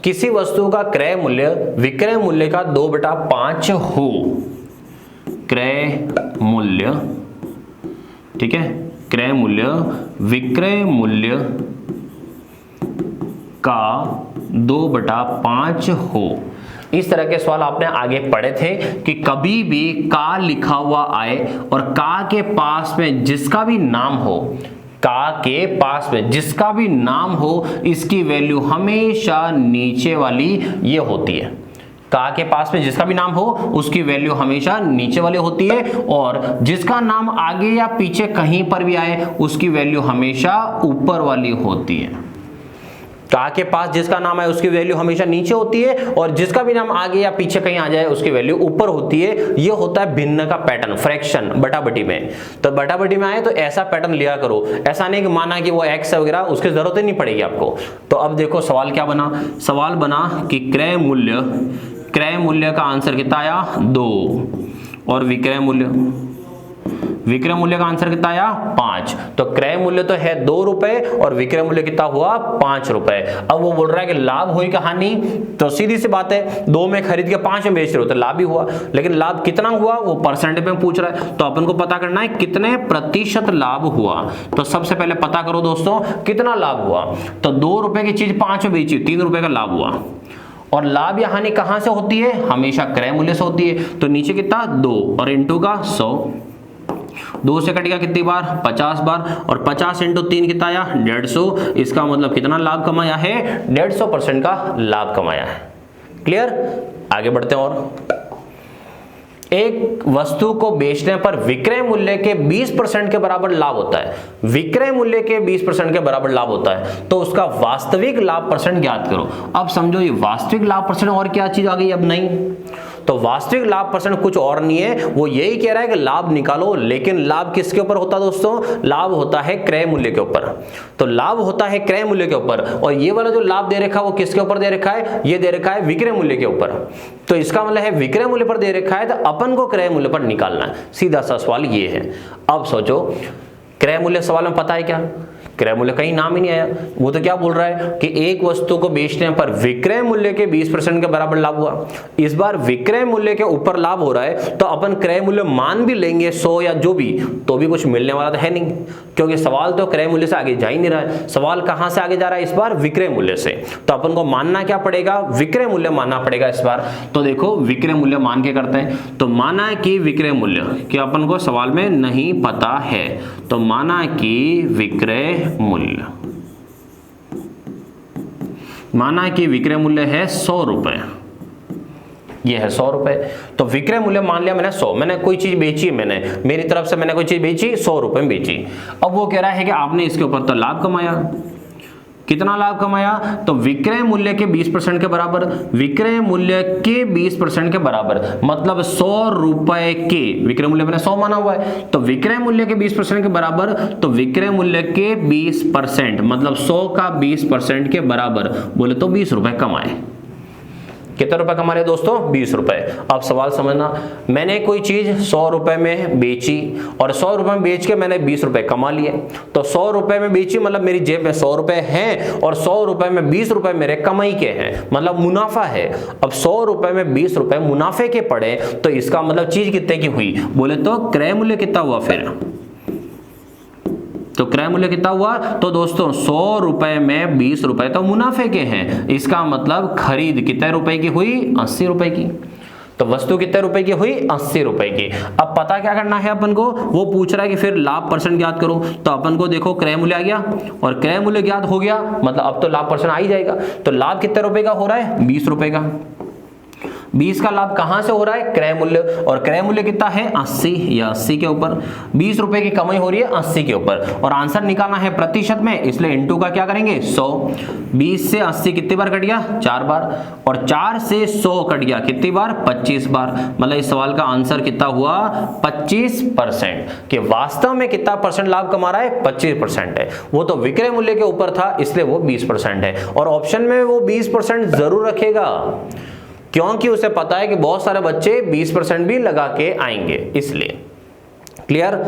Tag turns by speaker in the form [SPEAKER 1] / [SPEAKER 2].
[SPEAKER 1] किसी वस्तु का क्रय मूल्य विक्रय मूल्य का 2/5 हो। क्रय मूल्य, ठीक है, क्रय मूल्य विक्रय मूल्य का 2/5 हो। इस तरह के सवाल आपने आगे पढ़े थे कि कभी भी का लिखा हुआ आए और का के पास में जिसका भी नाम हो, का के पास में जिसका भी नाम हो, इसकी वैल्यू हमेशा नीचे वाली ये होती है। का के पास में जिसका भी नाम हो उसकी वैल्यू हमेशा नीचे वाली होती है, और जिसका नाम आगे या पीछे कहीं पर भी आए उसकी वैल्यू हमेशा ऊपर वाली होती है। का के पास जिसका नाम है उसकी वैल्यू हमेशा नीचे होती है, और जिसका भी नाम आगे या पीछे कहीं आ जाए उसकी वैल्यू ऊपर होती है। ये होता है भिन्न का पैटर्न फ्रैक्शन बटाबटी में। तो बटाबटी में आए तो ऐसा पैटर्न लिया करो, ऐसा नहीं कि माना कि वो x वगैरह, उसकी जरूरत ही नहीं पड़ेगी आपको। तो अब देखो सवाल क्या बना, सवाल बना कि क्रय मूल्य का आंसर कितना आया 2, और विक्रय मूल्य का आंसर कितना आया 5। तो क्रय मूल्य तो है 2 रुपए और विक्रय मूल्य कितना हुआ 5 रुपए। अब वो बोल रहा है कि लाभ हुई कि हानि, तो सीधी सी बात है 2 में खरीद के 5 में बेच रहे हो तो लाभ ही हुआ, लेकिन लाभ कितना हुआ वो परसेंटेज में पूछ रहा है। तो अपन को पता करना है कितने प्रतिशत लाभ हुआ। तो सबसे पहले पता करो दोस्तों कितना लाभ हुआ। तो 2 रुपए की चीज 5 में बेची, 3 रुपए का लाभ हुआ। और लाभ या हानि कहां से होती है, हमेशा क्रय मूल्य से होती है। तो नीचे कितना 2 और इंटू का 100, 2 से कट गया कितनी बार 50 बार, और 50 इंटू 3 कितना आया 150। इसका मतलब कितना लाभ कमाया है 150% का लाभ कमाया है। क्लियर, आगे बढ़ते हैं। और एक वस्तु को बेचने पर विक्रय मूल्य के 20% के बराबर लाभ होता है। विक्रय मूल्य के 20% के बराबर लाभ होता है तो उसका वास्तविक लाभ परसेंट ज्ञात करो। अब समझो ये वास्तविक लाभ परसेंट और क्या चीज आ गई, अब नहीं। तो वास्तविक लाभ परसेंट कुछ और नहीं है, वो यही कह रहा है कि लाभ निकालो। लेकिन लाभ किसके ऊपर होता है दोस्तों, लाभ होता है क्रय मूल्य के ऊपर। तो लाभ होता है क्रय मूल्य के ऊपर, और ये वाला जो लाभ दे रखा है वो किसके ऊपर दे रखा है, ये दे रखा है विक्रय मूल्य के ऊपर। तो इसका मतलब है विक्रय मूल्य पर दे रखा है तो अपन को क्रय मूल्य पर निकालना है। सीधा सा सवाल ये है। अब सोचो क्रय मूल्य सवाल में पता है क्या, क्रय मूल्य कहीं नाम ही नहीं आया। वो तो क्या बोल रहा है कि एक वस्तु को बेचने पर विक्रय मूल्य के 20% के बराबर लाभ हुआ। इस बार विक्रय मूल्य के ऊपर लाभ हो रहा है तो अपन क्रय मूल्य मान भी लेंगे 100 या जो भी, तो भी कुछ मिलने वाला तो है नहीं, क्योंकि सवाल तो क्रय मूल्य से आगे जा ही नहीं रहा है। सवाल कहां से आगे जा रहा है इस बार, विक्रय मूल्य से। तो अपन को मानना क्या पड़ेगा, विक्रय मूल्य मानना पड़ेगा इस बार। तो देखो विक्रय मूल्य मान के करते हैं। तो माना है कि विक्रय मूल्य कि अपन को सवाल में नहीं पता है, तो माना कि विक्रय मूल्य, माना कि विक्रय मूल्य है 100 रुपए, ये है 100 रुपए। तो विक्रय मूल्य मान लिया मैंने 100, मैंने कोई चीज बेची है, मैंने मेरी तरफ से मैंने कोई चीज बेची 100 रुपए में बेची। अब वो कह रहा है कि आपने इसके ऊपर तो लाभ कमाया। कितना लाभ कमाया, तो विक्रय मूल्य के 20% के बराबर, विक्रय मूल्य के 20% के बराबर मतलब 100 रुपए के, विक्रय मूल्य मैंने 100 माना हुआ है, तो विक्रय मूल्य के 20% के बराबर, तो विक्रय मूल्य के 20% मतलब 100 का 20% के बराबर बोले तो 20 रुपए कमाए। कितने रुपए कमा रहे दोस्तों, 20 रुपए। अब सवाल समझना, मैंने कोई चीज 100 रुपए में बेची और 100 रुपए में बेच के मैंने 20 रुपए कमा लिए। तो 100 रुपए में बेची मतलब मेरी जेब में 100 रुपए हैं, और 100 रुपए में 20 रुपए मेरे कमाई के हैं, मतलब मुनाफा है। अब 100 रुपए में 20 रुपए मुनाफे के पड़े तो इसका मतलब चीज कितने की हुई, बोले तो क्रय मूल्य कितना हुआ फिर, तो क्रय मूल्य कितना हुआ, तो दोस्तों 100 रुपए में 20 रुपए तो मुनाफे के हैं। इसका मतलब खरीद कितने रुपए की हुई, 80 रुपए की। तो वस्तु कितने रुपए की हुई, 80 रुपए की। अब पता क्या करना है अपन को, वो पूछ रहा है कि फिर लाभ परसेंट ज्ञात करो। तो अपन को देखो क्रय मूल्य आ गया और क्रय मूल्य ज्ञात हो गया, मतलब अब तो लाभ परसेंट आ ही जाएगा। तो लाभ कितने रुपए का हो रहा है, 20 रुपए का। 20 का लाभ कहां से हो रहा है, क्रय मूल्य, और क्रय मूल्य कितना है 80, या 80 के ऊपर 20 रुपए की कमाई हो रही है 80 के ऊपर, और आंसर निकालना है प्रतिशत में, इसलिए इनटू का क्या करेंगे 100। 20 से 80 कितनी बार कट गया, 4 बार, और 4 से 100 कट गया कितनी बार, 25 बार। मतलब इस सवाल का आंसर कितना हुआ, 25%। कि वास्तव में कितना परसेंट लाभ कमा रहा है, 25% है। वो तो विक्रय मूल्य के ऊपर था इसलिए वो 20% है, और ऑप्शन में वो 20% जरूर रखेगा क्योंकि उसे पता है कि बहुत सारे बच्चे 20% भी लगा के आएंगे, इसलिए। क्लियर।